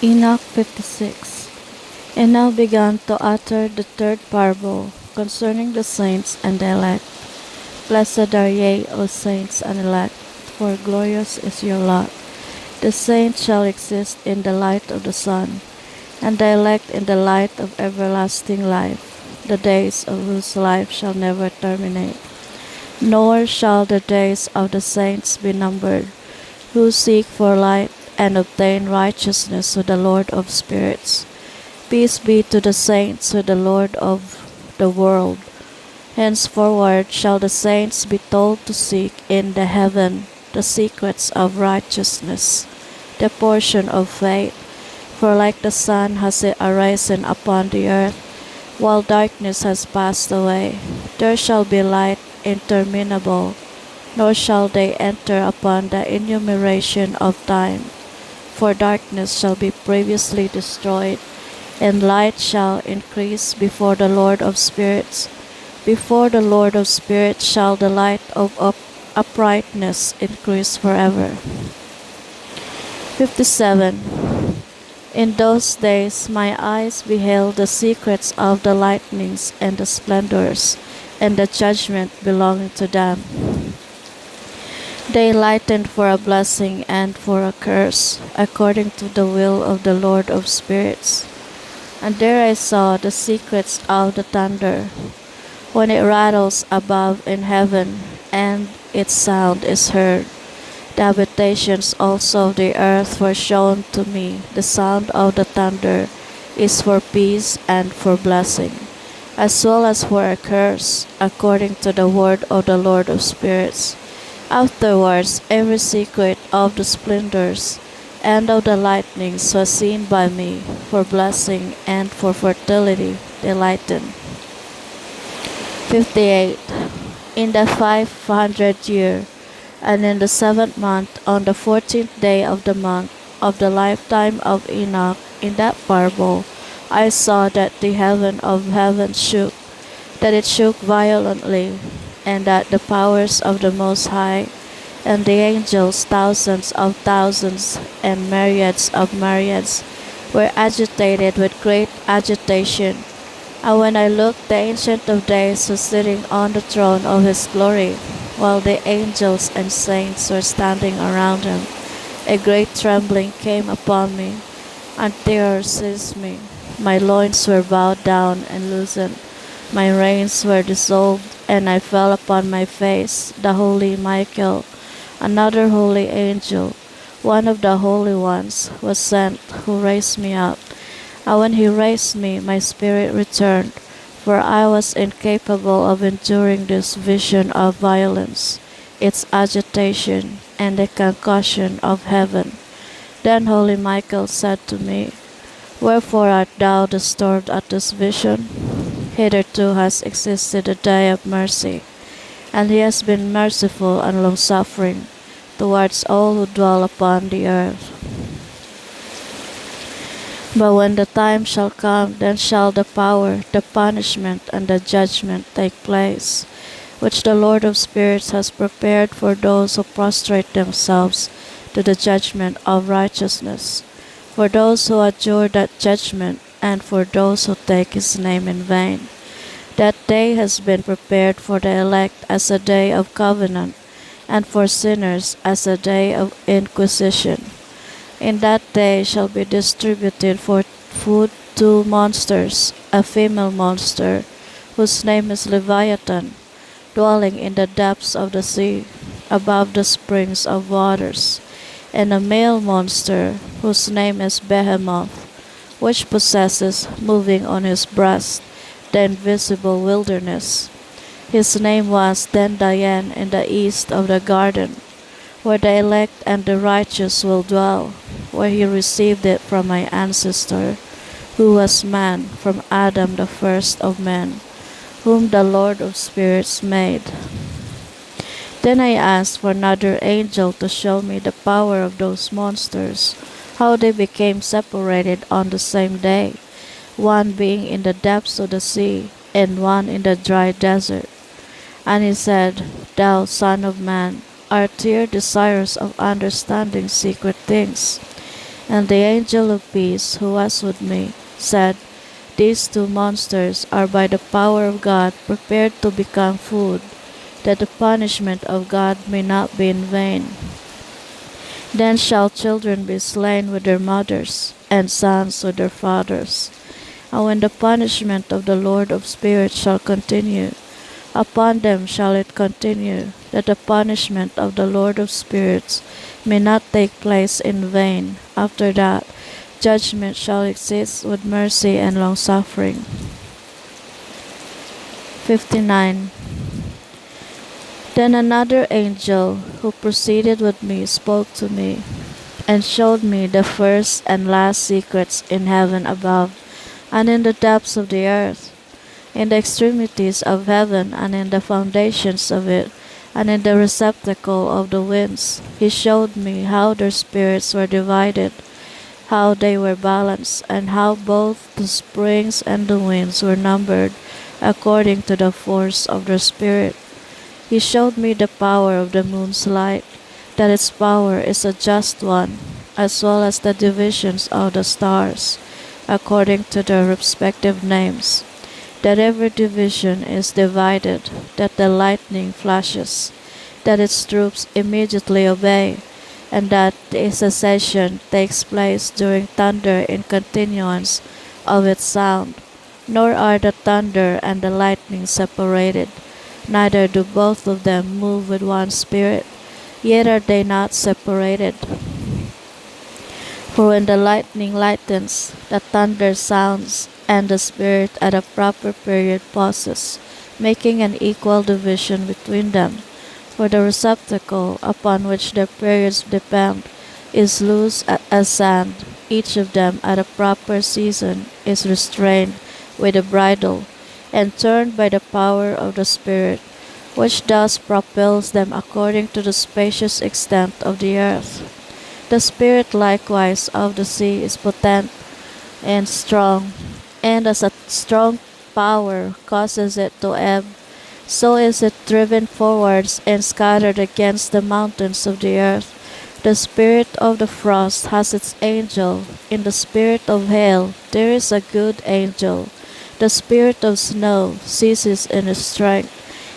Enoch 56. Enoch began to utter the third parable concerning the saints and the elect. Blessed are ye, O saints and elect, for glorious is your lot. The saints shall exist in the light of the sun, and the elect in the light of everlasting life, the days of whose life shall never terminate. Nor shall the days of the saints be numbered, who seek for light and obtain righteousness with the Lord of spirits. Peace be to the saints with the Lord of the world. Henceforward shall the saints be told to seek in the heaven the secrets of righteousness, the portion of faith. For like the sun has it arisen upon the earth, while darkness has passed away, there shall be light interminable, nor shall they enter upon the enumeration of time. For darkness shall be previously destroyed, and light shall increase before the Lord of spirits. Before the Lord of spirits shall the light of uprightness increase forever. 57. In those days my eyes beheld the secrets of the lightnings and the splendors, and the judgment belonging to them. They lightened for a blessing and for a curse, according to the will of the Lord of spirits. And there I saw the secrets of the thunder, when it rattles above in heaven, and its sound is heard. The habitations also of the earth were shown to me. The sound of the thunder is for peace and for blessing, as well as for a curse, according to the word of the Lord of spirits. Afterwards, every secret of the splendors and of the lightnings was seen by me, for blessing and for fertility they lighten. 58. In the 500th year, and in the 7th month, on the 14th day of the month of the lifetime of Enoch, in that parable, I saw that the heaven of heaven shook, that it shook violently, and that the powers of the Most High and the angels, thousands of thousands and myriads of myriads, were agitated with great agitation. And when I looked, the Ancient of Days was sitting on the throne of his glory, while the angels and saints were standing around him. A great trembling came upon me, and terror seized me. My loins were bowed down and loosened, my reins were dissolved, and I fell upon my face. The holy Michael, another holy angel, one of the holy ones, was sent, who raised me up. And when he raised me, my spirit returned, for I was incapable of enduring this vision of violence, its agitation, and the concussion of heaven. Then holy Michael said to me, Wherefore art thou disturbed at this vision? Hitherto has existed a day of mercy, and he has been merciful and long-suffering towards all who dwell upon the earth. But when the time shall come, then shall the power, the punishment, and the judgment take place, which the Lord of spirits has prepared for those who prostrate themselves to the judgment of righteousness, for those who adjure that judgment, and for those who take his name in vain. That day has been prepared for the elect as a day of covenant, and for sinners as a day of inquisition. In that day shall be distributed for food 2 monsters, a female monster, whose name is Leviathan, dwelling in the depths of the sea, above the springs of waters, and a male monster, whose name is Behemoth, which possesses, moving on his breast, the invisible wilderness. His name was then Diane in the east of the garden, where the elect and the righteous will dwell, where he received it from my ancestor, who was man, from Adam the first of men, whom the Lord of spirits made. Then I asked for another angel to show me the power of those monsters, how they became separated on the same day, one being in the depths of the sea, and one in the dry desert. And he said, Thou son of man, art here desirous of understanding secret things? And the angel of peace, who was with me, said, These two monsters are by the power of God prepared to become food, that the punishment of God may not be in vain. Then shall children be slain with their mothers, and sons with their fathers. And when the punishment of the Lord of spirits shall continue, upon them shall it continue, that the punishment of the Lord of spirits may not take place in vain. After that, judgment shall exist with mercy and long-suffering. 59. Then another angel who proceeded with me spoke to me, and showed me the first and last secrets in heaven above, and in the depths of the earth, in the extremities of heaven, and in the foundations of it, and in the receptacle of the winds. He showed me how their spirits were divided, how they were balanced, and how both the springs and the winds were numbered according to the force of their spirit. He showed me the power of the moon's light, that its power is a just one, as well as the divisions of the stars, according to their respective names, that every division is divided, that the lightning flashes, that its troops immediately obey, and that the cessation takes place during thunder in continuance of its sound. Nor are the thunder and the lightning separated, neither do both of them move with one spirit, yet are they not separated. For when the lightning lightens, the thunder sounds, and the spirit at a proper period pauses, making an equal division between them. For the receptacle upon which their periods depend is loose as sand. Each of them at a proper season is restrained with a bridle, and turned by the power of the Spirit, which thus propels them according to the spacious extent of the earth. The Spirit likewise of the sea is potent and strong, and as a strong power causes it to ebb, so is it driven forwards and scattered against the mountains of the earth. The spirit of the frost has its angel. In the spirit of hail there is a good angel. The spirit of snow ceases in its strength,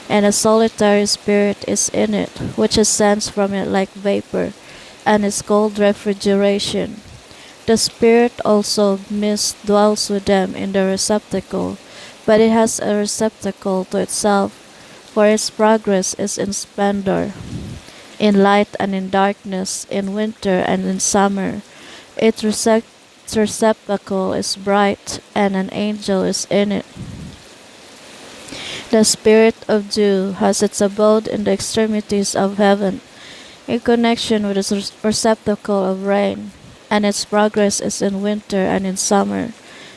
and a solitary spirit is in it, which ascends from it like vapor, and is called refrigeration. The spirit also of mist dwells with them in the receptacle, but it has a receptacle to itself, for its progress is in splendor, in light and in darkness, in winter and in summer. Its receptacle is bright, and an angel is in it. The spirit of dew has its abode in the extremities of heaven, in connection with its receptacle of rain, and its progress is in winter and in summer.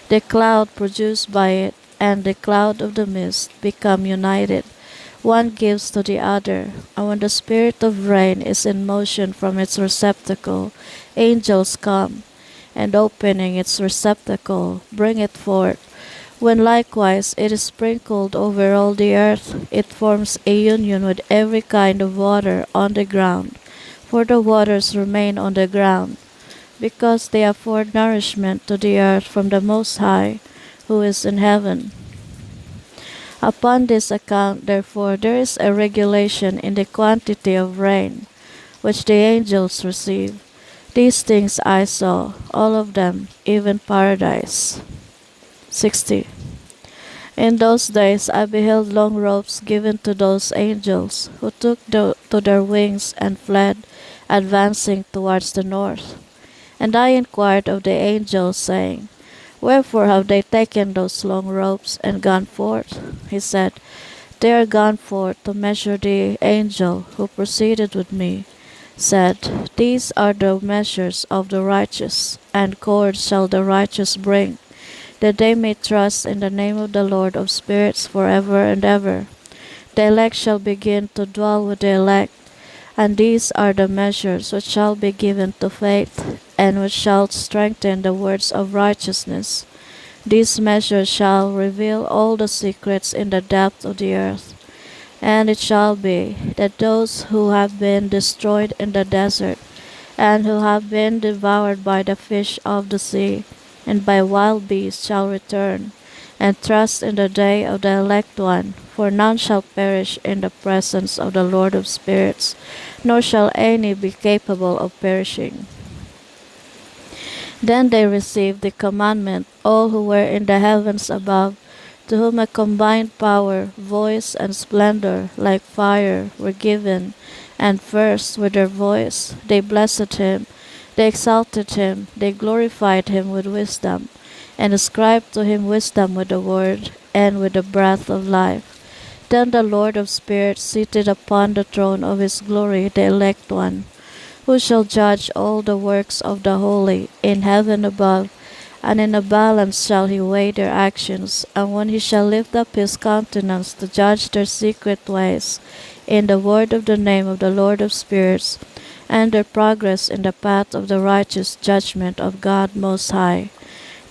The cloud produced by it and the cloud of the mist become united. One gives to the other, and when the spirit of rain is in motion from its receptacle, angels come, and opening its receptacle, bring it forth. When likewise it is sprinkled over all the earth, it forms a union with every kind of water on the ground, for the waters remain on the ground, because they afford nourishment to the earth from the Most High, who is in heaven. Upon this account, therefore, there is a regulation in the quantity of rain, which the angels receive. These things I saw, all of them, even paradise. 60. In those days I beheld long ropes given to those angels, who took to their wings and fled, advancing towards the north. And I inquired of the angels, saying, Wherefore have they taken those long ropes and gone forth? He said, They are gone forth to measure. The angel who proceeded with me said, These are the measures of the righteous, and cords shall the righteous bring, that they may trust in the name of the Lord of spirits forever and ever. The elect shall begin to dwell with the elect, and these are the measures which shall be given to faith, and which shall strengthen the words of righteousness. These measures shall reveal all the secrets in the depth of the earth. And it shall be, that those who have been destroyed in the desert, and who have been devoured by the fish of the sea, and by wild beasts shall return, and trust in the day of the elect one. For none shall perish in the presence of the Lord of spirits, nor shall any be capable of perishing. Then they received the commandment, all who were in the heavens above, to whom a combined power, voice, and splendor, like fire, were given. And first, with their voice, they blessed him, they exalted him, they glorified him with wisdom, and ascribed to him wisdom with the word, and with the breath of life. Then the Lord of spirits seated upon the throne of his glory, the elect one, who shall judge all the works of the holy in heaven above, and in a balance shall he weigh their actions, and when he shall lift up his countenance to judge their secret ways, in the word of the name of the Lord of spirits, and their progress in the path of the righteous judgment of God Most High.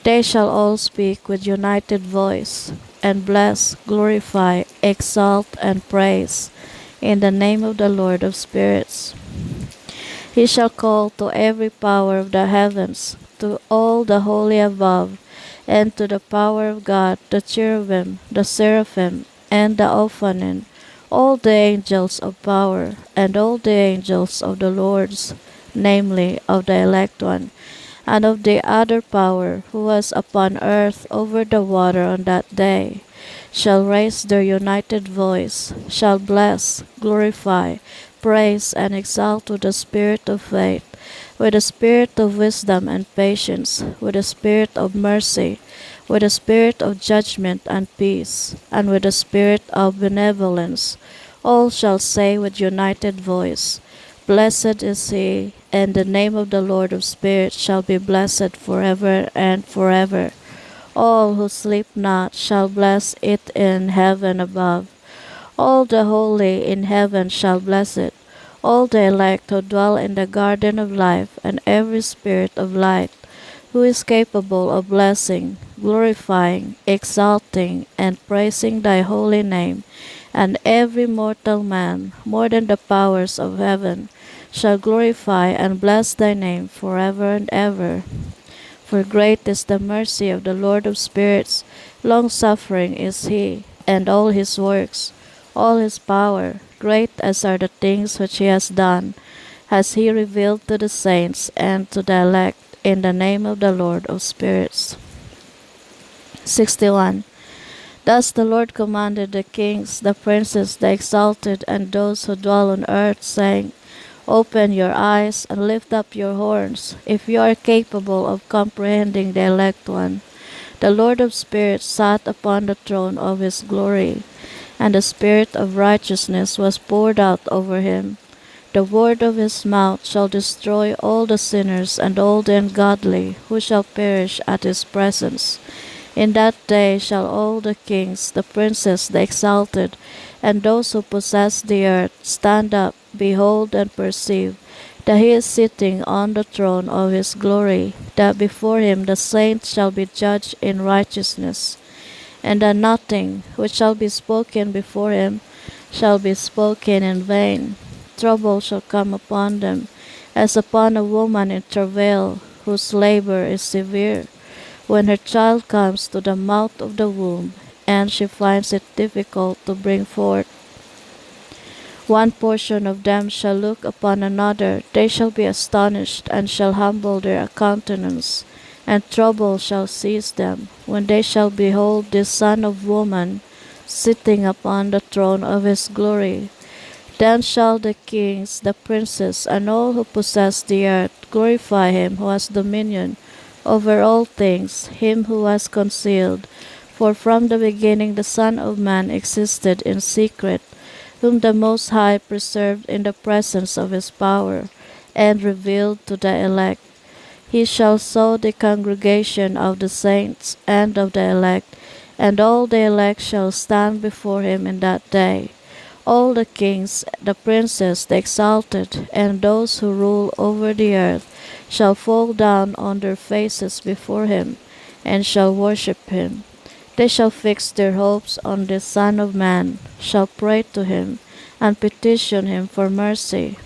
They shall all speak with united voice, and bless, glorify, exalt, and praise in the name of the Lord of spirits. He shall call to every power of the heavens, to all the holy above, and to the power of God, the cherubim, the seraphim, and the Ophanim, all the angels of power, and all the angels of the Lord's, namely, of the elect one, and of the other power, who was upon earth over the water on that day, shall raise their united voice, shall bless, glorify, praise, and exalt with the spirit of faith, with the spirit of wisdom and patience, with the spirit of mercy, with the spirit of judgment and peace, and with the spirit of benevolence. All shall say with united voice, Blessed is he, and the name of the Lord of spirits shall be blessed forever and forever. All who sleep not shall bless it in heaven above. All the holy in heaven shall bless it. All the elect who dwell in the garden of life, and every spirit of light, who is capable of blessing, glorifying, exalting, and praising thy holy name, and every mortal man, more than the powers of heaven, shall glorify and bless thy name forever and ever. For great is the mercy of the Lord of spirits, long-suffering is he, and all his works, all his power, great as are the things which he has done, has he revealed to the saints and to the elect in the name of the Lord of spirits. 61. Thus the Lord commanded the kings, the princes, the exalted, and those who dwell on earth, saying, Open your eyes and lift up your horns, if you are capable of comprehending the elect one. The Lord of spirits sat upon the throne of his glory, and the spirit of righteousness was poured out over him. The word of his mouth shall destroy all the sinners and all the ungodly, who shall perish at his presence. In that day shall all the kings, the princes, the exalted, and those who possess the earth stand up, behold, and perceive that he is sitting on the throne of his glory, that before him the saints shall be judged in righteousness, and that nothing which shall be spoken before him shall be spoken in vain. Trouble shall come upon them, as upon a woman in travail, whose labor is severe, when her child comes to the mouth of the womb, and she finds it difficult to bring forth. One portion of them shall look upon another, they shall be astonished, and shall humble their countenance, and trouble shall seize them, when they shall behold the Son of Woman sitting upon the throne of his glory. Then shall the kings, the princes, and all who possess the earth glorify him who has dominion over all things, him who was concealed. For from the beginning the Son of Man existed in secret, whom the Most High preserved in the presence of his power, and revealed to the elect. He shall sow the congregation of the saints and of the elect, and all the elect shall stand before him in that day. All the kings, the princes, the exalted, and those who rule over the earth shall fall down on their faces before him, and shall worship him. They shall fix their hopes on the Son of Man, shall pray to him, and petition him for mercy.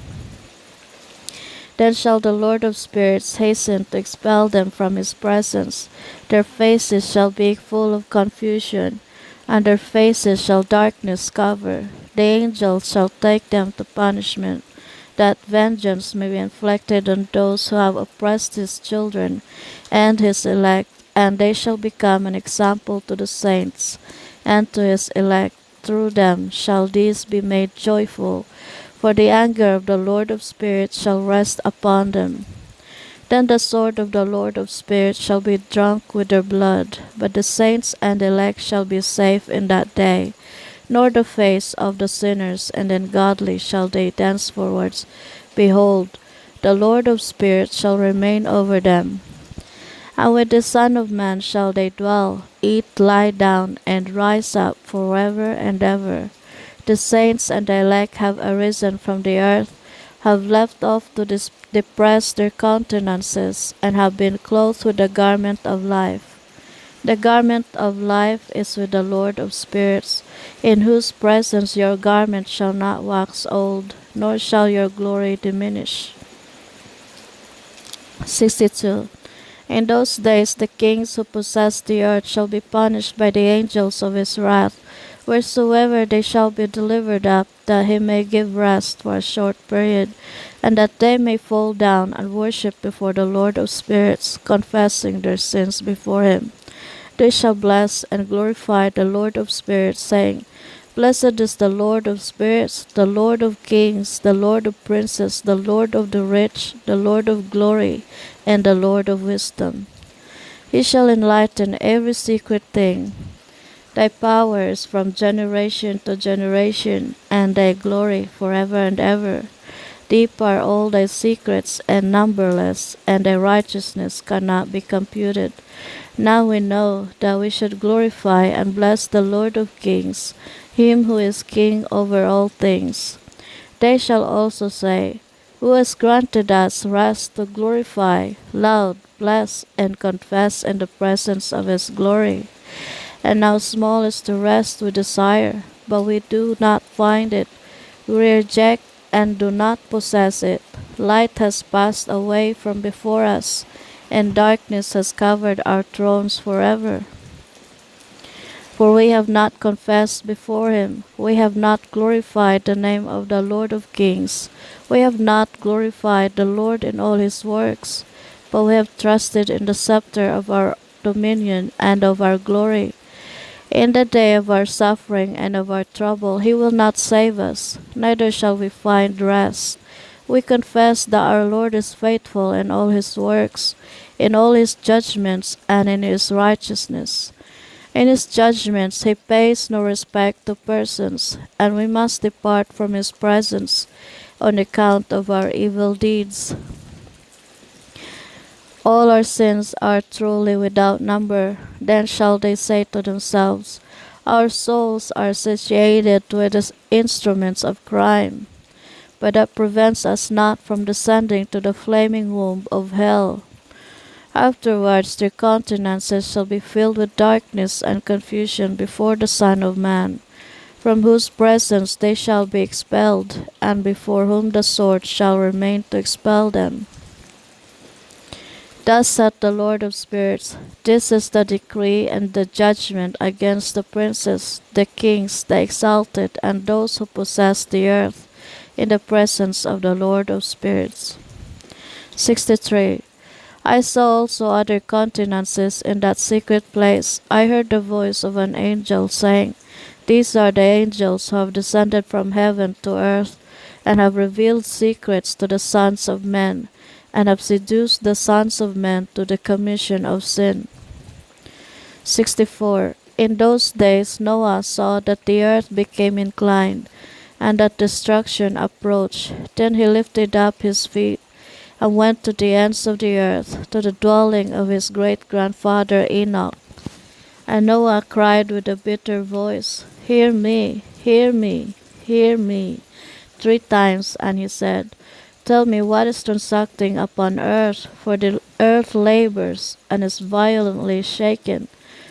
Then shall the Lord of spirits hasten to expel them from his presence. Their faces shall be full of confusion, and their faces shall darkness cover. The angels shall take them to punishment, that vengeance may be inflicted on those who have oppressed his children and his elect, and they shall become an example to the saints and to his elect. Through them shall these be made joyful, for the anger of the Lord of spirits shall rest upon them. Then the sword of the Lord of spirits shall be drunk with their blood, but the saints and elect shall be safe in that day, nor the face of the sinners and ungodly shall they thenceforwards behold. The Lord of spirits shall remain over them. And with the Son of Man shall they dwell, eat, lie down, and rise up forever and ever. The saints and the elect have arisen from the earth, have left off to depress their countenances, and have been clothed with the garment of life. The garment of life is with the Lord of spirits, in whose presence your garment shall not wax old, nor shall your glory diminish. 62. In those days the kings who possess the earth shall be punished by the angels of his wrath, wheresoever they shall be delivered up, that he may give rest for a short period, and that they may fall down and worship before the Lord of spirits, confessing their sins before him. They shall bless and glorify the Lord of spirits, saying, Blessed is the Lord of spirits, the Lord of kings, the Lord of princes, the Lord of the rich, the Lord of glory, and the Lord of wisdom. He shall enlighten every secret thing. Thy power is from generation to generation, and thy glory forever and ever. Deep are all thy secrets and numberless, and thy righteousness cannot be computed. Now we know that we should glorify and bless the Lord of kings, him who is king over all things. They shall also say, Who has granted us rest to glorify, loud, bless, and confess in the presence of his glory? And now small is the rest we desire, but we do not find it. We reject and do not possess it. Light has passed away from before us, and darkness has covered our thrones forever. For we have not confessed before him, we have not glorified the name of the Lord of kings, we have not glorified the Lord in all his works, but we have trusted in the scepter of our dominion and of our glory. In the day of our suffering and of our trouble he will not save us, neither shall we find rest. We confess that our Lord is faithful in all his works, in all his judgments, and in his righteousness. In his judgments he pays no respect to persons, and we must depart from his presence on account of our evil deeds. All our sins are truly without number. Then shall they say to themselves, Our souls are satiated with the instruments of crime. But that prevents us not from descending to the flaming womb of hell. Afterwards their countenances shall be filled with darkness and confusion before the Son of Man, from whose presence they shall be expelled, and before whom the sword shall remain to expel them. Thus saith the Lord of spirits, This is the decree and the judgment against the princes, the kings, the exalted, and those who possess the earth, in the presence of the Lord of spirits. 63. I saw also other countenances in that secret place. I heard the voice of an angel saying, These are the angels who have descended from heaven to earth, and have revealed secrets to the sons of men, and have seduced the sons of men to the commission of sin. 64. In those days Noah saw that the earth became inclined, and that destruction approached. Then he lifted up his feet, and went to the ends of the earth, to the dwelling of his great-grandfather Enoch. And Noah cried with a bitter voice, Hear me, hear me, hear me, 3 times, and he said, Tell me what is transacting upon earth, for the earth labors, and is violently shaken.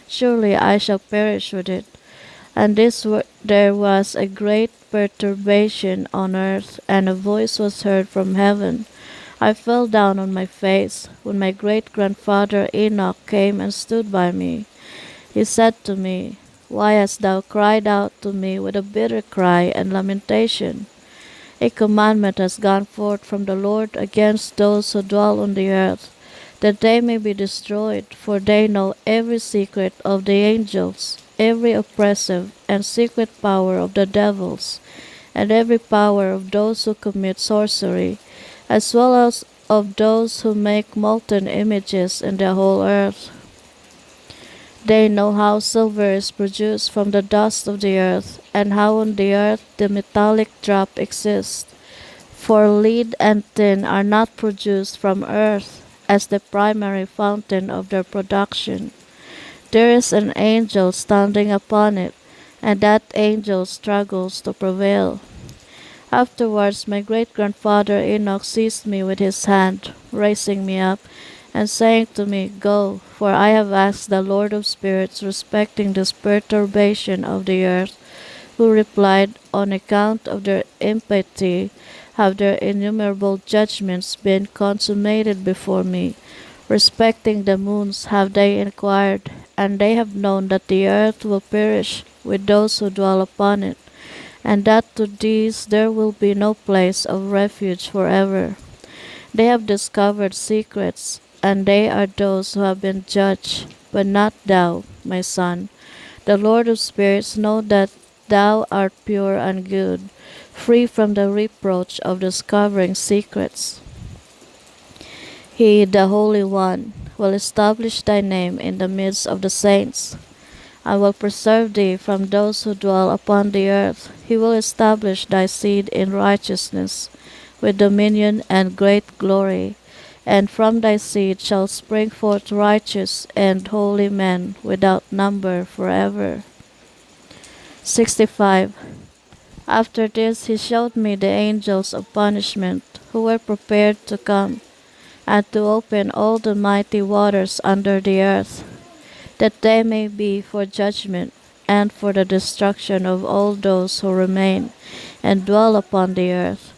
Surely I shall perish with it. And there was a great perturbation on earth, and a voice was heard from heaven, I fell down on my face when my great grandfather Enoch came and stood by me. He said to me, "Why hast thou cried out to me with a bitter cry and lamentation? A commandment has gone forth from the Lord against those who dwell on the earth, that they may be destroyed, for they know every secret of the angels, every oppressive and secret power of the devils, and every power of those who commit sorcery, as well as of those who make molten images in the whole earth. They know how silver is produced from the dust of the earth, and how on the earth the metallic drop exists. For lead and tin are not produced from earth as the primary fountain of their production. There is an angel standing upon it, and that angel struggles to prevail." Afterwards my great grandfather Enoch seized me with his hand, raising me up, and saying to me, "Go, for I have asked the Lord of spirits respecting this perturbation of the earth," who replied, "On account of their impiety have their innumerable judgments been consummated before me. Respecting the moons have they inquired, and they have known that the earth will perish with those who dwell upon it, and that to these there will be no place of refuge forever. They have discovered secrets, and they are those who have been judged, but not thou, my son. The Lord of spirits know that thou art pure and good, free from the reproach of discovering secrets. He, the Holy One, will establish thy name in the midst of the saints. I will preserve thee from those who dwell upon the earth. He will establish thy seed in righteousness, with dominion and great glory. And from thy seed shall spring forth righteous and holy men without number forever. 65. After this he showed me the angels of punishment, who were prepared to come, and to open all the mighty waters under the earth, that they may be for judgment, and for the destruction of all those who remain and dwell upon the earth.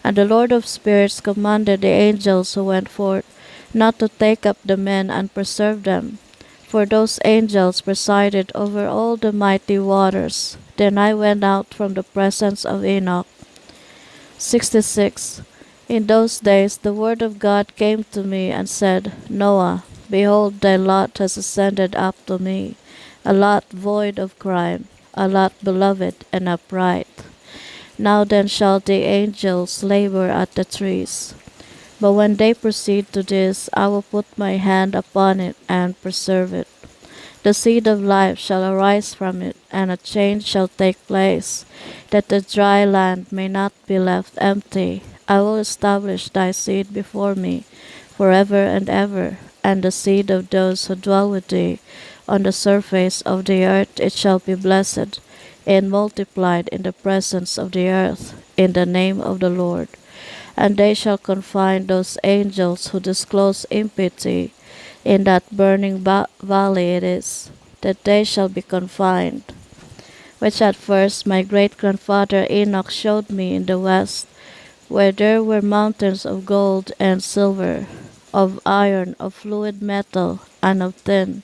And the Lord of spirits commanded the angels who went forth not to take up the men and preserve them, for those angels presided over all the mighty waters. Then I went out from the presence of Enoch. 66. In those days the word of God came to me and said, "Noah, behold, thy lot has ascended up to me, a lot void of crime, a lot beloved and upright. Now then shall the angels labor at the trees. But when they proceed to this, I will put my hand upon it and preserve it. The seed of life shall arise from it, and a change shall take place, that the dry land may not be left empty. I will establish thy seed before me forever and ever, and the seed of those who dwell with thee on the surface of the earth. It shall be blessed and multiplied in the presence of the earth, in the name of the Lord. And they shall confine those angels who disclose impiety in that burning valley it is, that they shall be confined, which at first my great grandfather Enoch showed me in the west, where there were mountains of gold and silver, of iron, of fluid metal, and of tin.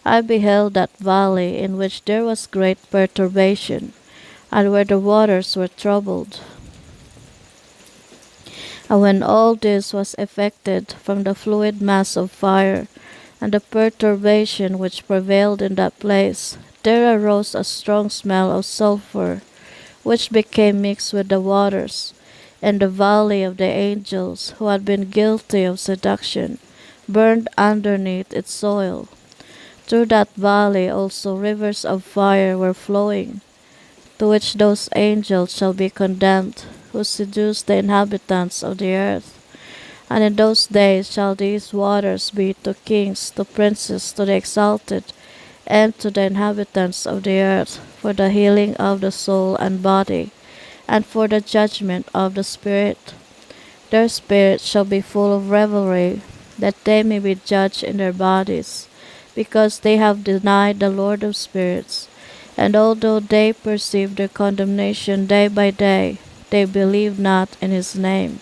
I beheld that valley in which there was great perturbation, and where the waters were troubled. And when all this was effected from the fluid mass of fire, and the perturbation which prevailed in that place, there arose a strong smell of sulphur, which became mixed with the waters, and the valley of the angels, who had been guilty of seduction, burned underneath its soil. Through that valley also rivers of fire were flowing, to which those angels shall be condemned, who seduce the inhabitants of the earth. And in those days shall these waters be to kings, to princes, to the exalted, and to the inhabitants of the earth, for the healing of the soul and body, and for the judgment of the spirit. Their spirits shall be full of revelry, that they may be judged in their bodies, because they have denied the Lord of spirits. And although they perceive their condemnation day by day, they believe not in his name.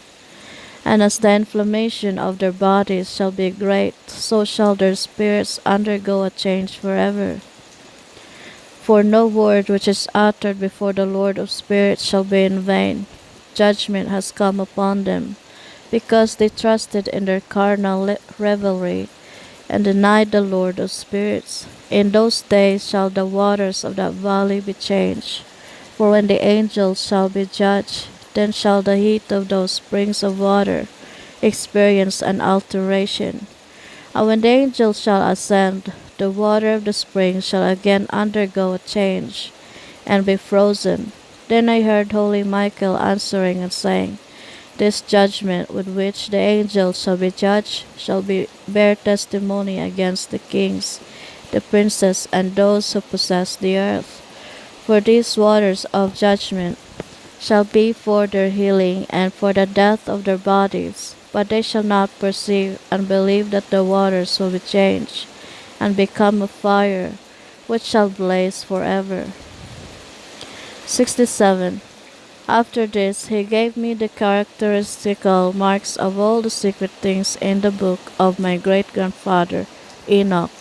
And as the inflammation of their bodies shall be great, so shall their spirits undergo a change forever. For no word which is uttered before the Lord of spirits shall be in vain. Judgment has come upon them, because they trusted in their carnal revelry, and denied the Lord of spirits. In those days shall the waters of that valley be changed. For when the angels shall be judged, then shall the heat of those springs of water experience an alteration. And when the angels shall ascend, the water of the springs shall again undergo a change, and be frozen. Then I heard holy Michael answering and saying, this judgment with which the angels shall be judged shall bear testimony against the kings, the princes, and those who possess the earth. For these waters of judgment shall be for their healing and for the death of their bodies. But they shall not perceive and believe that the waters will be changed, and become a fire, which shall blaze forever. 67. After this he gave me the characteristical marks of all the secret things in the book of my great-grandfather Enoch,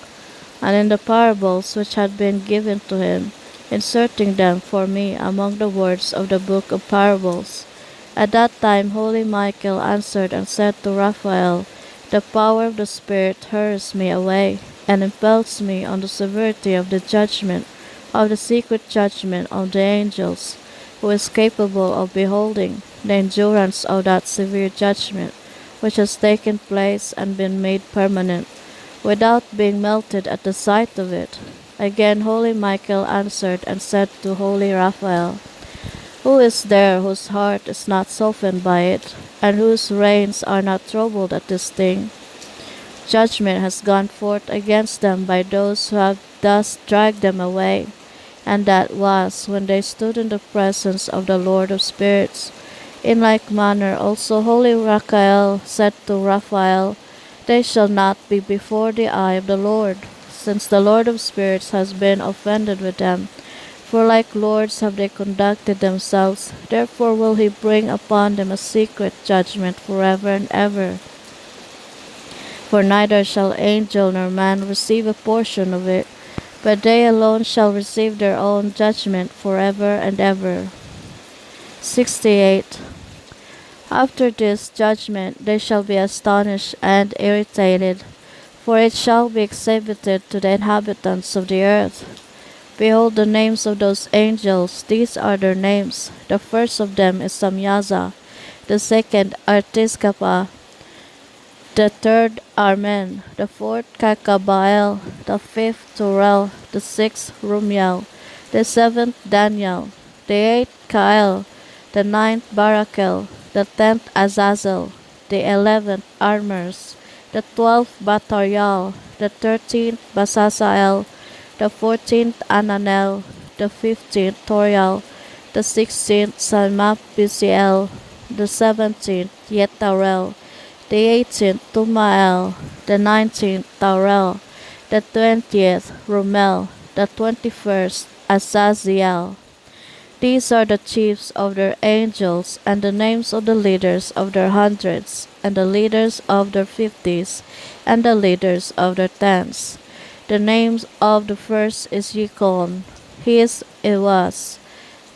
and in the parables which had been given to him, inserting them for me among the words of the book of parables. At that time holy Michael answered and said to Raphael, the power of the Spirit hurries me away, and impels me on the severity of the judgment, of the secret judgment of the angels, who is capable of beholding the endurance of that severe judgment, which has taken place and been made permanent, without being melted at the sight of it. Again holy Michael answered and said to holy Raphael, who is there whose heart is not softened by it, and whose reins are not troubled at this thing? Judgment has gone forth against them by those who have thus dragged them away, and that was when they stood in the presence of the Lord of spirits. In like manner also holy Raphael said to Raphael, they shall not be before the eye of the Lord, since the Lord of spirits has been offended with them. For like lords have they conducted themselves, therefore will he bring upon them a secret judgment forever and ever. For neither shall angel nor man receive a portion of it, but they alone shall receive their own judgment forever and ever. 68. After this judgment they shall be astonished and irritated, for it shall be exhibited to the inhabitants of the earth. Behold the names of those angels, these are their names. The first of them is Samyaza, the second Artiskapa, the third Armen, the fourth Kakabael, the fifth Turel, the sixth Rumiel, the seventh Daniel, the eighth Kael, the ninth Barakel, the 10th Azazel, the 11th Armers, the 12th Batarial, the 13th Basasael, the 14th Ananel, the 15th Toriel, the 16th Salmapisiel, the 17th Yetarel, the 18th Tumael, the 19th Taurel, the 20th Rumel, the 21st Azaziel. These are the chiefs of their angels, and the names of the leaders of their hundreds, and the leaders of their fifties, and the leaders of their tens. The name of the first is Yikon. He is Iwas,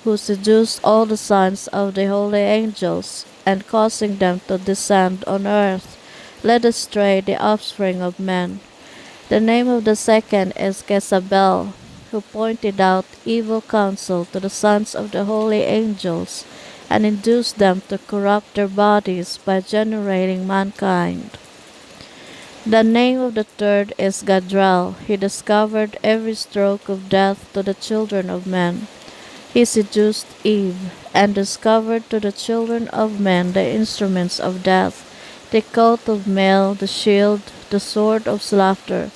who seduced all the sons of the holy angels, and causing them to descend on earth, led astray the offspring of men. The name of the second is Jezabel, who pointed out evil counsel to the sons of the holy angels, and induced them to corrupt their bodies by generating mankind. The name of the third is Gadral. He discovered every stroke of death to the children of men. He seduced Eve, and discovered to the children of men the instruments of death, the coat of mail, the shield, the sword of slaughter,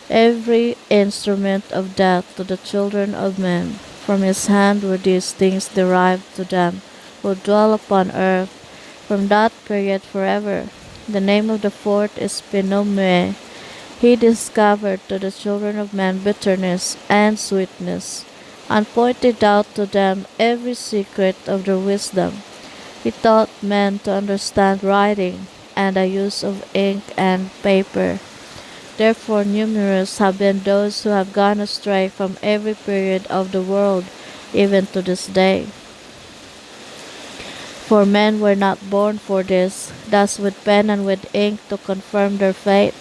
every instrument of death to the children of men. From his hand were these things derived to them who dwell upon earth, from that period forever. The name of the fourth is Pinome. He discovered to the children of men bitterness and sweetness, and pointed out to them every secret of their wisdom. He taught men to understand writing and the use of ink and paper. Therefore numerous have been those who have gone astray from every period of the world, even to this day. For men were not born for this, thus with pen and with ink to confirm their faith,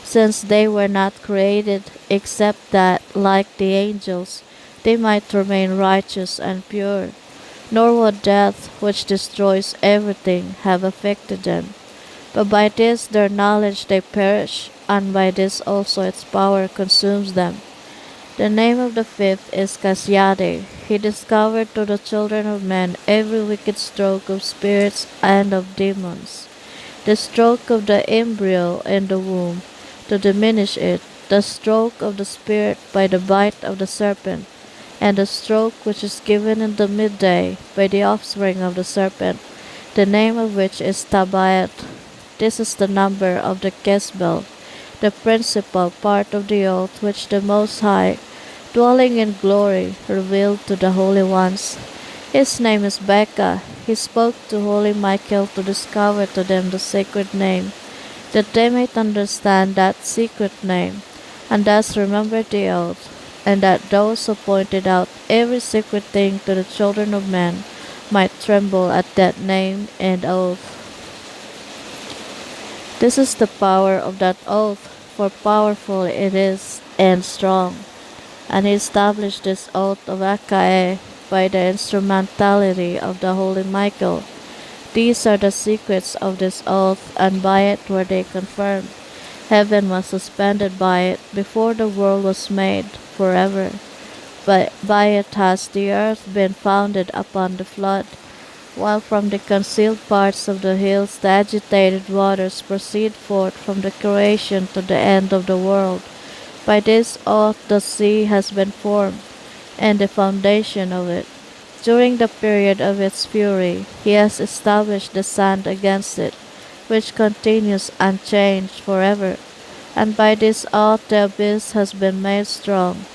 since they were not created except that, like the angels, they might remain righteous and pure. Nor would death, which destroys everything, have affected them. But by this their knowledge they perish, and by this also its power consumes them. The name of the fifth is Cassiade. He discovered to the children of men every wicked stroke of spirits and of demons. The stroke of the embryo in the womb, to diminish it, the stroke of the spirit by the bite of the serpent, and the stroke which is given in the midday by the offspring of the serpent, the name of which is Tabaet. This is the number of the Kesbel, the principal part of the oath which the Most High, dwelling in glory, revealed to the holy ones. His name is Becca. He spoke to holy Michael to discover to them the sacred name, that they might understand that secret name, and thus remember the oath, and that those who pointed out every secret thing to the children of men might tremble at that name and oath. This is the power of that oath, for powerful it is and strong. And he established this oath of Achae by the instrumentality of the holy Michael. These are the secrets of this oath, and by it were they confirmed. Heaven was suspended by it before the world was made, forever. But by it has the earth been founded upon the flood, while from the concealed parts of the hills the agitated waters proceed forth from the creation to the end of the world. By this oath the sea has been formed, and the foundation of it. During the period of its fury, he has established the sand against it, which continues unchanged forever. And by this oath the abyss has been made strong,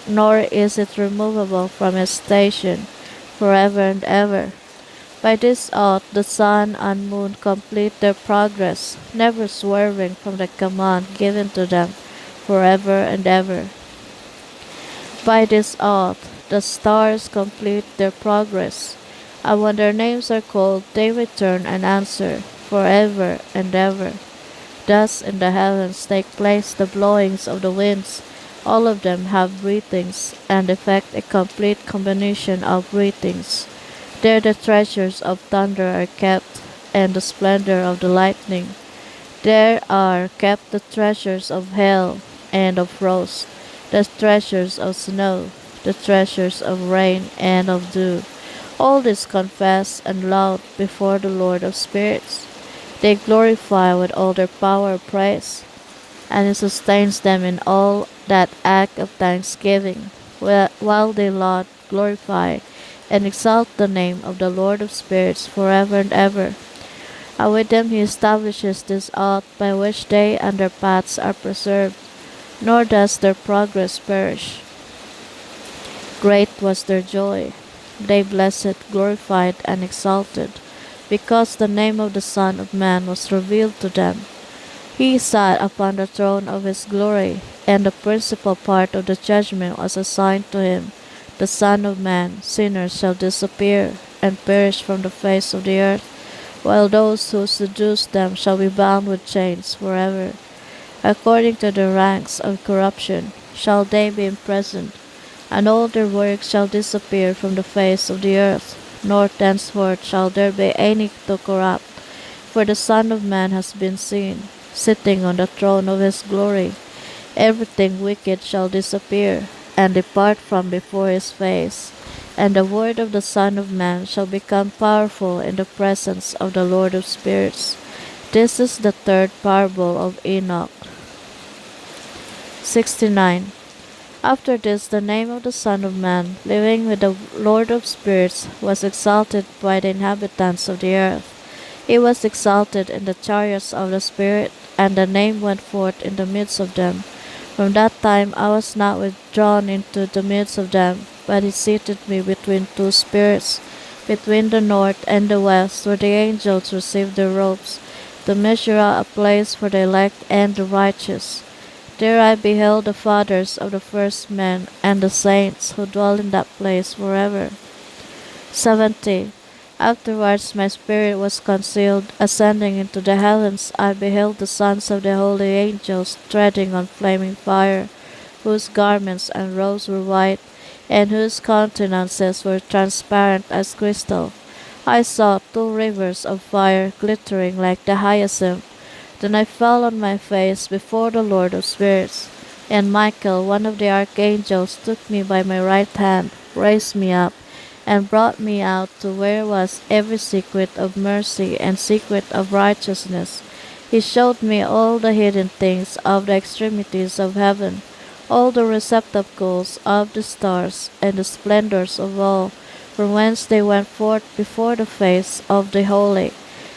nor is it removable from its station forever and ever. By this oath the sun and moon complete their progress, never swerving from the command given to them forever and ever. By this oath the stars complete their progress, and when their names are called they return and answer forever and ever. Thus in the heavens take place the blowings of the winds. All of them have breathings, and effect a complete combination of breathings. There the treasures of thunder are kept, and the splendor of the lightning. There are kept the treasures of hail and of frost, the treasures of snow, the treasures of rain and of dew. All this confess and laud before the Lord of spirits. They glorify with all their power praise, and he sustains them in all that act of thanksgiving, while they laud, glorify, and exalt the name of the Lord of spirits forever and ever. And with them he establishes this oath by which they and their paths are preserved, nor does their progress perish. Great was their joy. They blessed, glorified, and exalted, because the name of the Son of Man was revealed to them. He sat upon the throne of his glory, and the principal part of the judgment was assigned to him. The Son of Man, sinners shall disappear, and perish from the face of the earth, while those who seduce them shall be bound with chains forever. According to the ranks of corruption shall they be imprisoned, and all their works shall disappear from the face of the earth, nor thenceforth shall there be any to corrupt. For the Son of Man has been seen, sitting on the throne of his glory. Everything wicked shall disappear, and depart from before his face, and the word of the Son of Man shall become powerful in the presence of the Lord of spirits. This is the third parable of Enoch. 69. After this the name of the Son of Man, living with the Lord of spirits, was exalted by the inhabitants of the earth. He was exalted in the chariots of the Spirit, and the name went forth in the midst of them. From that time I was not withdrawn into the midst of them, but he seated me between two spirits, between the north and the west, where the angels receive their robes, to measure out a place for the elect and the righteous. There I beheld the fathers of the first men and the saints who dwell in that place forever. 70. Afterwards my spirit was concealed. Ascending into the heavens, I beheld the sons of the holy angels treading on flaming fire, whose garments and robes were white, and whose countenances were transparent as crystal. I saw 2 rivers of fire glittering like the hyacinth. Then I fell on my face before the Lord of spirits. And Michael, one of the archangels, took me by my right hand, raised me up, and brought me out to where was every secret of mercy and secret of righteousness. He showed me all the hidden things of the extremities of heaven, all the receptacles of the stars, and the splendors of all, from whence they went forth before the face of the holy.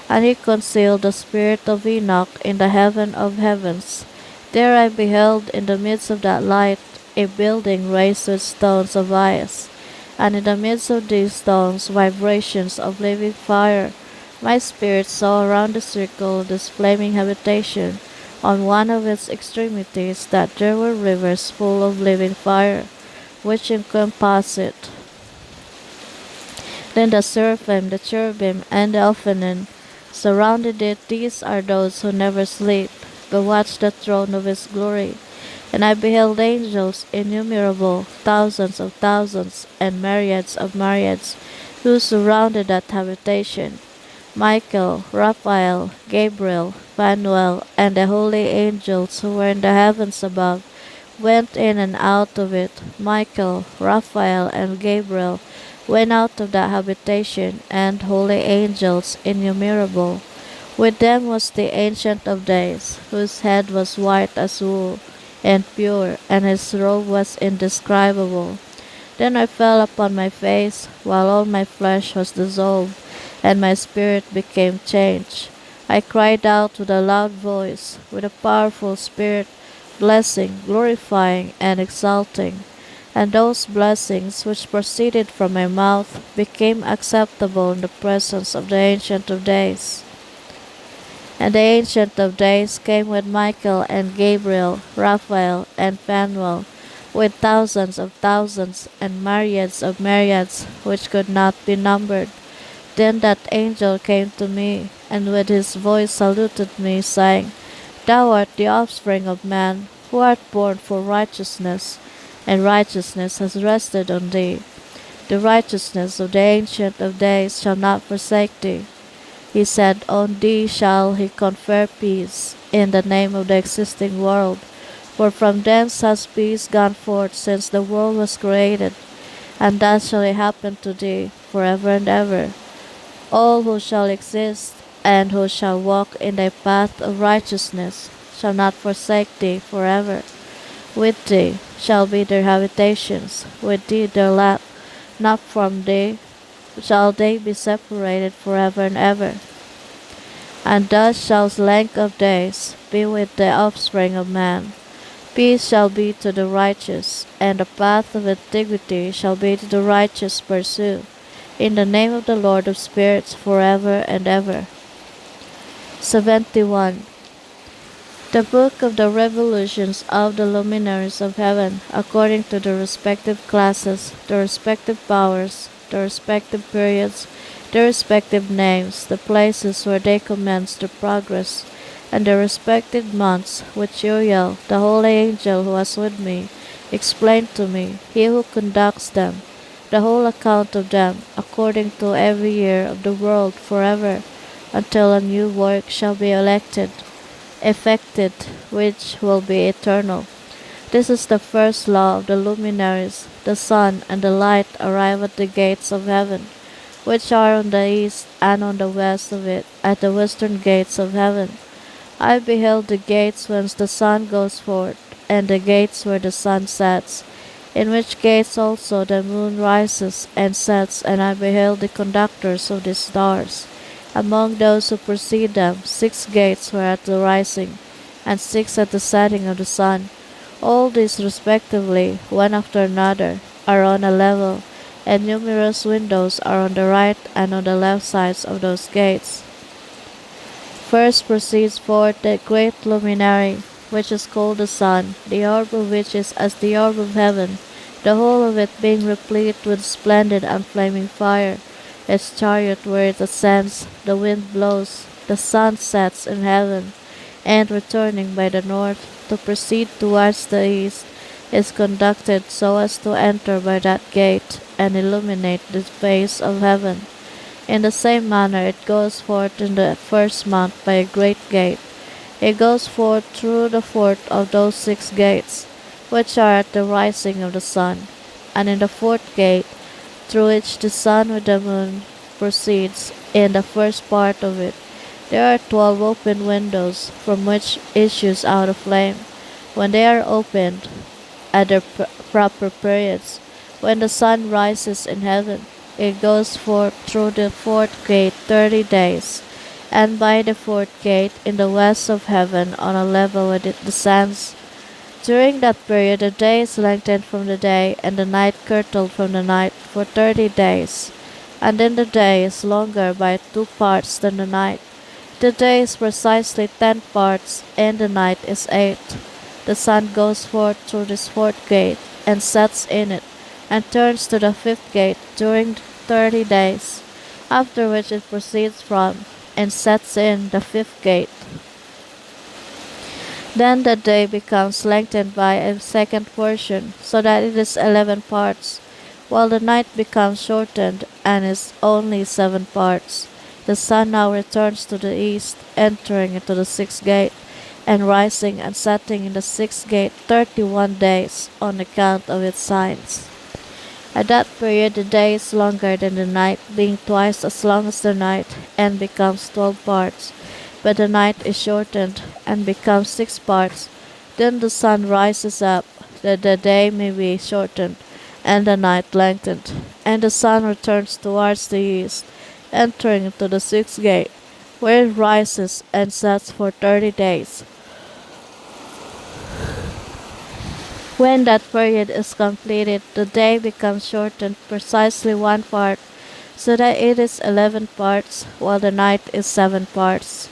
And he concealed the spirit of Enoch in the heaven of heavens. There I beheld in the midst of that light a building raised with stones of ice, and in the midst of these stones vibrations of living fire. My spirit saw around the circle of this flaming habitation, on one of its extremities, that there were rivers full of living fire, which encompassed it. Then the seraphim, the cherubim, and the Ophanim surrounded it. These are those who never sleep, but watch the throne of his glory. And I beheld angels innumerable, thousands of thousands, and myriads of myriads, who surrounded that habitation. Michael, Raphael, Gabriel, Phanuel, and the holy angels who were in the heavens above went in and out of it. Michael, Raphael, and Gabriel went out of that habitation, and holy angels innumerable. With them was the Ancient of Days, whose head was white as wool, and pure, and his robe was indescribable. Then I fell upon my face, while all my flesh was dissolved, and my spirit became changed. I cried out with a loud voice, with a powerful spirit, blessing, glorifying, and exalting. And those blessings which proceeded from my mouth became acceptable in the presence of the Ancient of Days. And the Ancient of Days came with Michael and Gabriel, Raphael and Phanuel, with thousands of thousands and myriads of myriads, which could not be numbered. Then that angel came to me, and with his voice saluted me, saying, Thou art the offspring of man, who art born for righteousness, and righteousness has rested on thee. The righteousness of the Ancient of Days shall not forsake thee. He said, On thee shall he confer peace, in the name of the existing world. For from thence has peace gone forth since the world was created, and thus shall it happen to thee forever and ever. All who shall exist, and who shall walk in thy path of righteousness, shall not forsake thee forever. With thee shall be their habitations, with thee their lot, not from thee shall they be separated forever and ever. And thus shall length of days be with the offspring of man. Peace shall be to the righteous, and the path of integrity shall be to the righteous pursue, in the name of the Lord of spirits forever and ever. 71. The Book of the Revolutions of the Luminaries of Heaven, according to the respective classes, the respective powers, the respective periods, the respective names, the places where they commenced their progress, and the respective months, which Uriel, the holy angel who was with me, explained to me, he who conducts them, the whole account of them, according to every year of the world forever, until a new work shall be effected, which will be eternal. This is the first law of the luminaries. The sun and the light arrive at the gates of heaven, which are on the east and on the west of it, at the western gates of heaven. I beheld the gates whence the sun goes forth, and the gates where the sun sets, in which gates also the moon rises and sets, and I beheld the conductors of the stars. Among those who precede them, 6 gates were at the rising, and 6 at the setting of the sun. All these respectively, one after another, are on a level, and numerous windows are on the right and on the left sides of those gates. First proceeds forth the great luminary, which is called the sun, the orb of which is as the orb of heaven, the whole of it being replete with splendid and flaming fire. Its chariot where it ascends, the wind blows, the sun sets in heaven, and returning by the north to proceed towards the east, is conducted so as to enter by that gate and illuminate the face of heaven. In the same manner it goes forth in the first month by a great gate. It goes forth through the fourth of those 6 gates, which are at the rising of the sun, and in the fourth gate, through which the sun with the moon proceeds, in the first part of it, there are 12 open windows, from which issues out a flame. When they are opened, at their proper periods, when the sun rises in heaven, it goes forth through the fourth gate 30 days, and by the fourth gate in the west of heaven on a level where it descends. During that period the day is lengthened from the day, and the night curtailed from the night for 30 days, and then the day is longer by 2 parts than the night. The day is precisely 10 parts, and the night is 8. The sun goes forth through this fourth gate, and sets in it, and turns to the fifth gate during 30 days, after which it proceeds from, and sets in the fifth gate. Then the day becomes lengthened by a second portion, so that it is 11 parts, while the night becomes shortened, and is only 7 parts. The sun now returns to the east, entering into the sixth gate, and rising and setting in the sixth gate 31 days, on account of its signs. At that period the day is longer than the night, being twice as long as the night, and becomes 12 parts. But the night is shortened, and becomes 6 parts. Then the sun rises up, that the day may be shortened, and the night lengthened. And the sun returns towards the east, entering into the sixth gate, where it rises and sets for 30 days. When that period is completed, the day becomes shortened precisely 1 part, so that it is 11 parts, while the night is 7 parts.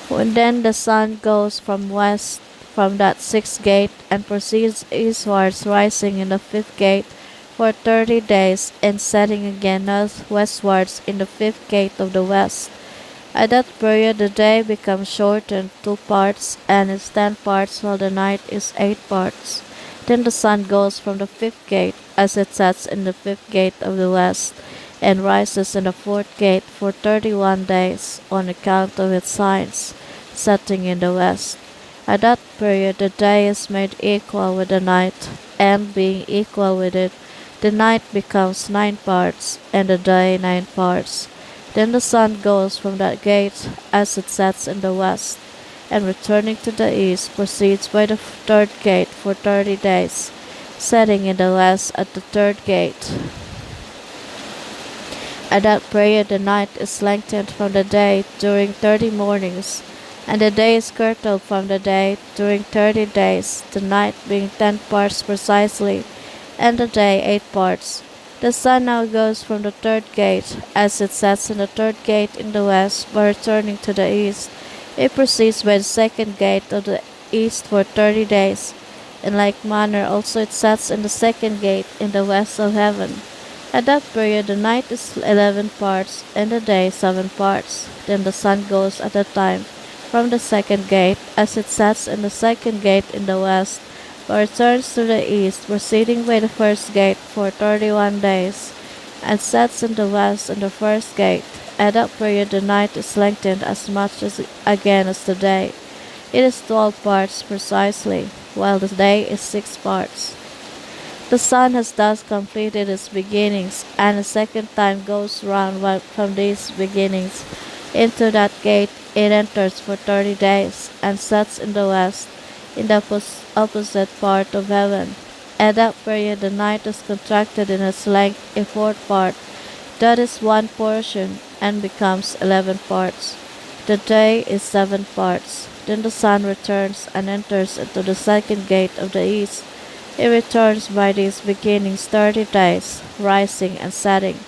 When then the sun goes from west from that sixth gate, and proceeds eastwards, rising in the fifth gate for 30 days, and setting again northwestwards in the fifth gate of the west. At that period the day becomes shortened 2 parts, and is 10 parts, while the night is 8 parts. Then the sun goes from the fifth gate, as it sets in the fifth gate of the west, and rises in the fourth gate for 31 days, on account of its signs, setting in the west. At that period the day is made equal with the night, and being equal with it, the night becomes 9 parts, and the day 9 parts. Then the sun goes from that gate, as it sets in the west, and returning to the east, proceeds by the third gate for 30 days, setting in the west at the third gate. At that period the night is lengthened from the day during 30 mornings, and the day is curtailed from the day during 30 days, the night being 10 parts precisely, and the day 8 parts. The sun now goes from the third gate, as it sets in the third gate in the west, by returning to the east. It proceeds by the second gate of the east for 30 days. In like manner also it sets in the second gate in the west of heaven. At that period the night is 11 parts, and the day 7 parts. Then the sun goes at that time from the second gate, as it sets in the second gate in the west, but returns to the east, proceeding by the first gate for 31 days, and sets in the west in the first gate. At that period the night is lengthened as much as again as the day. It is 12 parts precisely, while the day is 6 parts. The sun has thus completed its beginnings, and a second time goes round from these beginnings into that gate. It enters for 30 days, and sets in the west, in the opposite part of heaven. At that period the night is contracted in its length a fourth part, that is 1 portion, and becomes 11 parts. The day is 7 parts. Then the sun returns and enters into the second gate of the east, It returns by these beginnings 30 days, rising and setting.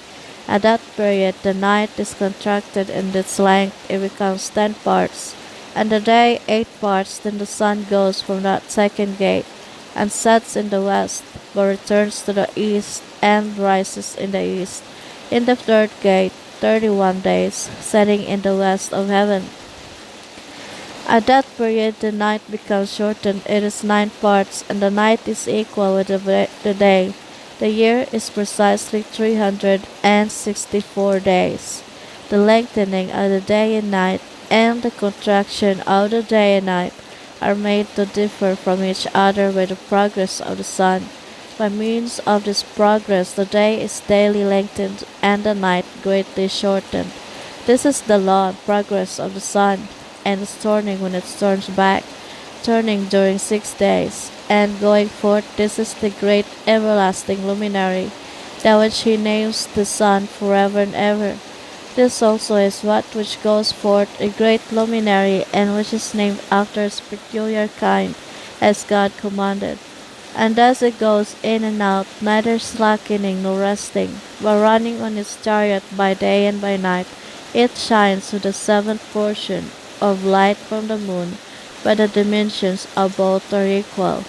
At that period the night is contracted in its length, it becomes 10 parts, and the day 8 parts. Then the sun goes from that second gate, and sets in the west, but returns to the east, and rises in the east. In the third gate 31 days, setting in the west of heaven. At that period the night becomes shortened, it is 9 parts, and the night is equal with the day. The year is precisely 364 days. The lengthening of the day and night, and the contraction of the day and night, are made to differ from each other by the progress of the sun. By means of this progress the day is daily lengthened, and the night greatly shortened. This is the law and progress of the sun, and its turning when it turns back, turning during 6 days, and going forth. This is the great everlasting luminary, that which he names the sun forever and ever. This also is what which goes forth, a great luminary, and which is named after its peculiar kind, as God commanded. And as it goes in and out, neither slackening nor resting, but running on its chariot by day and by night, it shines with the seventh portion of light from the moon, but the dimensions of both are equal.